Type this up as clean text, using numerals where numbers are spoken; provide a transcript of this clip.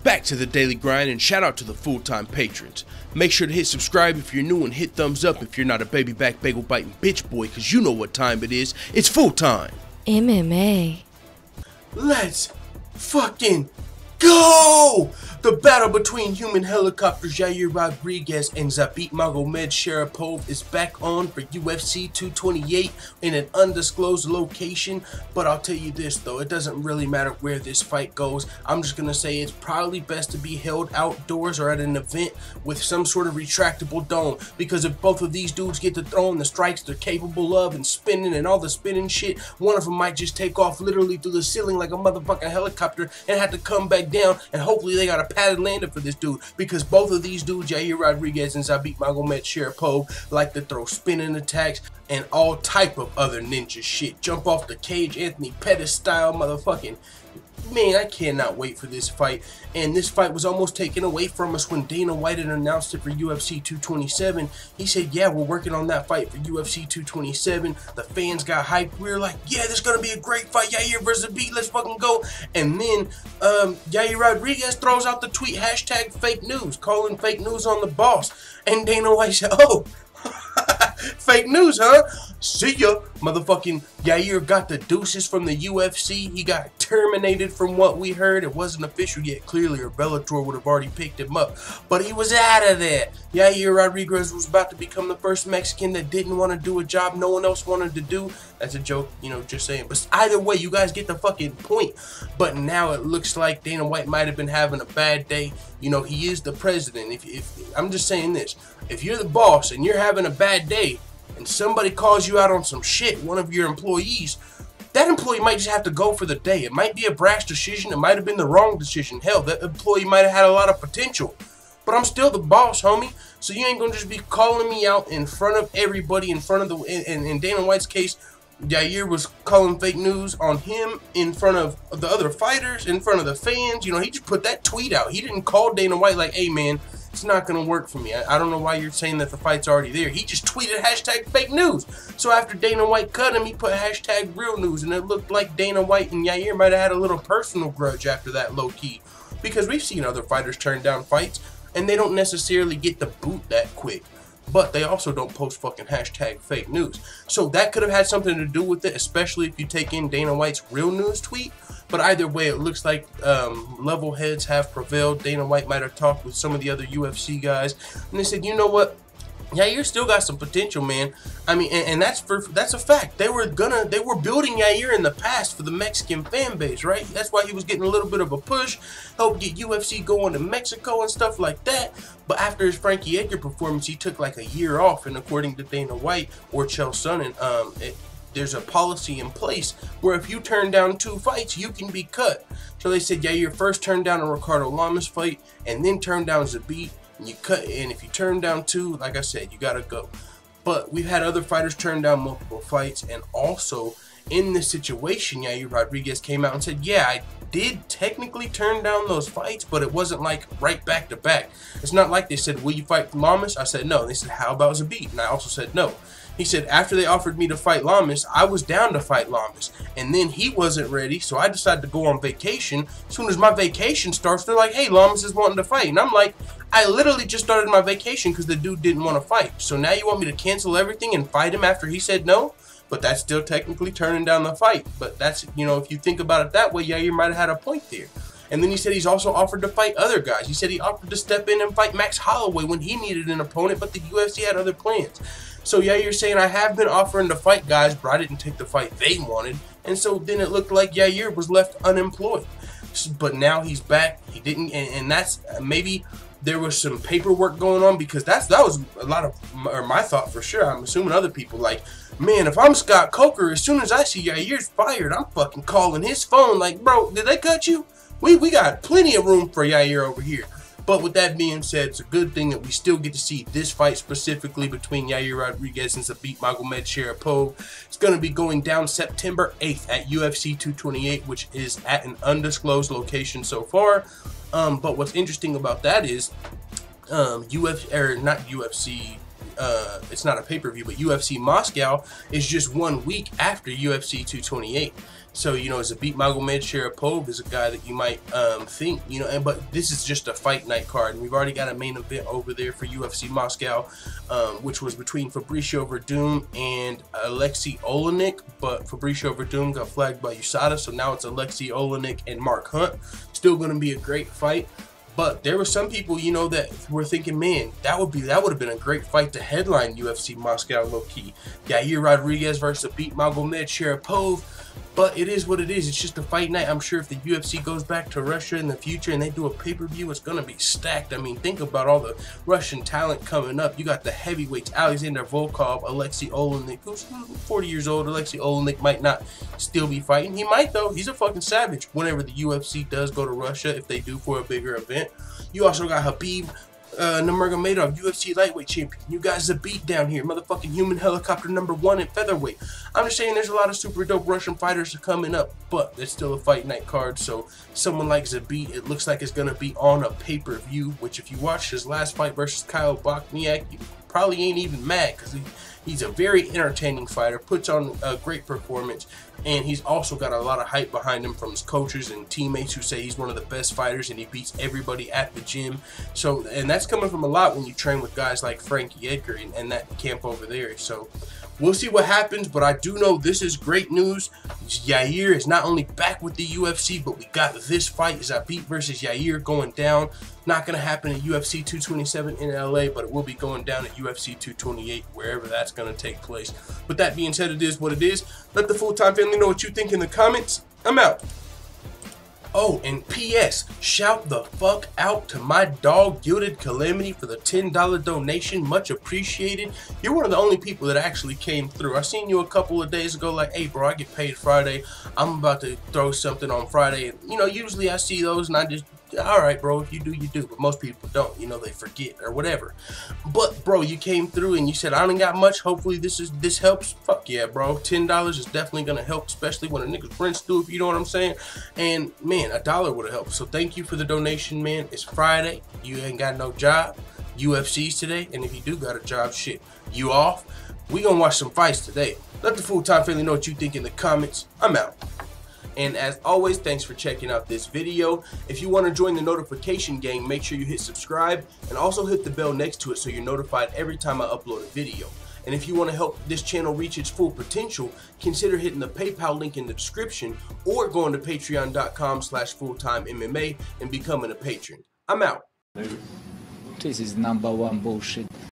Back to the daily grind, and shout out to the full-time patrons. Make sure to hit subscribe if you're new and hit thumbs up if you're not a baby back bagel biting bitch boy, cause you know what time it is. It's full time. MMA. Let's fucking go! The battle between human helicopters Yair Rodriguez and Zabit Sharipov is back on for UFC 228 in an undisclosed location. But I'll tell you this though, it doesn't really matter where this fight goes. I'm just gonna say it's probably best to be held outdoors or at an event with some sort of retractable dome, because if both of these dudes get to throwing the strikes they're capable of and spinning and all the spinning shit, one of them might just take off literally through the ceiling like a motherfucking helicopter and have to come back down, and hopefully they got a padded landing for this dude, because both of these dudes, Yair Rodriguez and Zabit Sharipov, like to throw spinning attacks and all type of other ninja shit. Jump off the cage, Anthony Pettis style, motherfucking. Man, I cannot wait for this fight. And this fight was almost taken away from us when Dana White had announced it for UFC 227. He said, yeah, we're working on that fight for UFC 227. The fans got hyped. We were like, yeah, this is going to be a great fight. Yair versus Zabit, let's fucking go. And then Yair Rodriguez throws out the tweet, hashtag fake news, calling fake news on the boss. And Dana White said, oh, fake news, huh? See ya. Motherfucking Yair got the deuces from the UFC. He got terminated from what we heard. It wasn't official yet, clearly, or Bellator would have already picked him up. But he was out of there. Yair Rodriguez was about to become the first Mexican that didn't want to do a job no one else wanted to do. That's a joke, you know, just saying. But either way, you guys get the fucking point. But now it looks like Dana White might have been having a bad day. You know, he is the president. If I'm just saying this. If you're the boss and you're having a bad day and somebody calls you out on some shit, one of your employees, that employee might just have to go for the day. It might be a brash decision. It might have been the wrong decision. Hell, that employee might have had a lot of potential. But I'm still the boss, homie. So you ain't going to just be calling me out in front of everybody, in front of the... In Dana White's case, Yair was calling fake news on him in front of the other fighters, in front of the fans. You know, he just put that tweet out. He didn't call Dana White like, hey, man, it's not going to work for me. I don't know why you're saying that the fight's already there. He just tweeted hashtag fake news. So after Dana White cut him, he put hashtag real news. And it looked like Dana White and Yair might have had a little personal grudge after that, low-key. Because we've seen other fighters turn down fights, and they don't necessarily get the boot that quick. But they also don't post fucking hashtag fake news. So that could have had something to do with it, especially if you take in Dana White's real news tweet. But either way, it looks like level heads have prevailed. Dana White might have talked with some of the other UFC guys, and they said, you know what? Yair still got some potential, man. I mean, and that's a fact. They were building Yair in the past for the Mexican fan base, right? That's why he was getting a little bit of a push, helped get UFC going to Mexico and stuff like that. But after his Frankie Edgar performance, he took like a year off, and according to Dana White or Chael Sonnen, there's a policy in place where if you turn down 2 fights, you can be cut. So they said Yair first turned down a Ricardo Lamas fight, and then turned down Zabit. And you cut, and if you turn down 2, like I said, you gotta go. But we've had other fighters turn down multiple fights, and also in this situation, Yair Rodriguez came out and said, yeah, I did technically turn down those fights, but it wasn't like right back to back. It's not like they said, will you fight Lamas? I said no. They said, how about Zabit? And I also said no. He said, after they offered me to fight Lamas, I was down to fight Lamas. And then he wasn't ready, so I decided to go on vacation. As soon as my vacation starts, they're like, hey, Lamas is wanting to fight. And I'm like, I literally just started my vacation because the dude didn't want to fight. So now you want me to cancel everything and fight him after he said no? But that's still technically turning down the fight. But that's, you know, if you think about it that way, Yair might have had a point there. And then he said he's also offered to fight other guys. He said he offered to step in and fight Max Holloway when he needed an opponent, but the UFC had other plans. So Yair's saying, I have been offering to fight guys, but I didn't take the fight they wanted. And so then it looked like Yair was left unemployed. But now he's back. He didn't, and that's maybe there was some paperwork going on, because that was a lot of, or my thought for sure. I'm assuming other people like, man, if I'm Scott Coker, as soon as I see Yair's fired, I'm fucking calling his phone like, bro, did they cut you? We got plenty of room for Yair over here. But with that being said, it's a good thing that we still get to see this fight specifically between Yair Rodriguez and Zabit Sharipov. It's going to be going down September 8th at UFC 228, which is at an undisclosed location so far. But what's interesting about that is UFC, or not UFC, it's not a pay-per-view, but UFC Moscow is just 1 week after UFC 228. So, you know, Zabit Sharapov is a guy that you might think, you know, but this is just a fight night card. And we've already got a main event over there for UFC Moscow, which was between Fabricio Verdum and Alexei Olenek, but Fabricio Verdum got flagged by USADA, so now it's Alexei Olenek and Mark Hunt. Still going to be a great fight. But there were some people, you know, that were thinking, man, that would have been a great fight to headline UFC Moscow low-key. Yair Rodriguez versus Zabit Sharapov. But it is what it is. It's just a fight night. I'm sure if the UFC goes back to Russia in the future and they do a pay-per-view, it's going to be stacked. I mean, think about all the Russian talent coming up. You got the heavyweights, Alexander Volkov, Alexei Olenek, who's 40 years old. Alexei Olenek might not still be fighting. He might, though. He's a fucking savage whenever the UFC does go to Russia, if they do for a bigger event. You also got Khabib Nurmagomedov, UFC lightweight champion. You got Zabit down here, motherfucking human helicopter #1 in featherweight. I'm just saying there's a lot of super dope Russian fighters coming up, but it's still a fight night card, so someone like Zabit, it looks like it's going to be on a pay-per-view, which if you watch his last fight versus Kyle Bochniak, you probably ain't even mad, because he's a very entertaining fighter, puts on a great performance, and he's also got a lot of hype behind him from his coaches and teammates who say he's one of the best fighters and he beats everybody at the gym. So, and that's coming from a lot when you train with guys like Frankie Edgar and that camp over there. So we'll see what happens, but I do know this is great news. Yair is not only back with the UFC, but we got this fight, Zabit versus Yair, going down. Not going to happen at UFC 227 in LA, but it will be going down at UFC 228, wherever that's going to take place. But that being said, it is what it is. Let the full-time family know what you think in the comments. I'm out. Oh, and P.S. Shout the fuck out to my dog, Gilded Calamity, for the $10 donation. Much appreciated. You're one of the only people that actually came through. I seen you a couple of days ago like, hey, bro, I get paid Friday. I'm about to throw something on Friday. And, you know, usually I see those and I just, all right, bro, if you do, you do. But most people don't. You know, they forget or whatever. But, bro, you came through and you said, I don't got much. Hopefully this helps. Fuck yeah, bro. $10 is definitely going to help, especially when a nigga's rent's due, if you know what I'm saying. And, man, $1 would have helped. So thank you for the donation, man. It's Friday. You ain't got no job. UFC's today. And if you do got a job, shit, you off. We gonna watch some fights today. Let the full-time family know what you think in the comments. I'm out. And as always, thanks for checking out this video. If you want to join the notification gang, make sure you hit subscribe and also hit the bell next to it so you're notified every time I upload a video. And if you want to help this channel reach its full potential, consider hitting the PayPal link in the description or going to patreon.com/fulltimemma and becoming a patron. I'm out. This is #1 bullshit.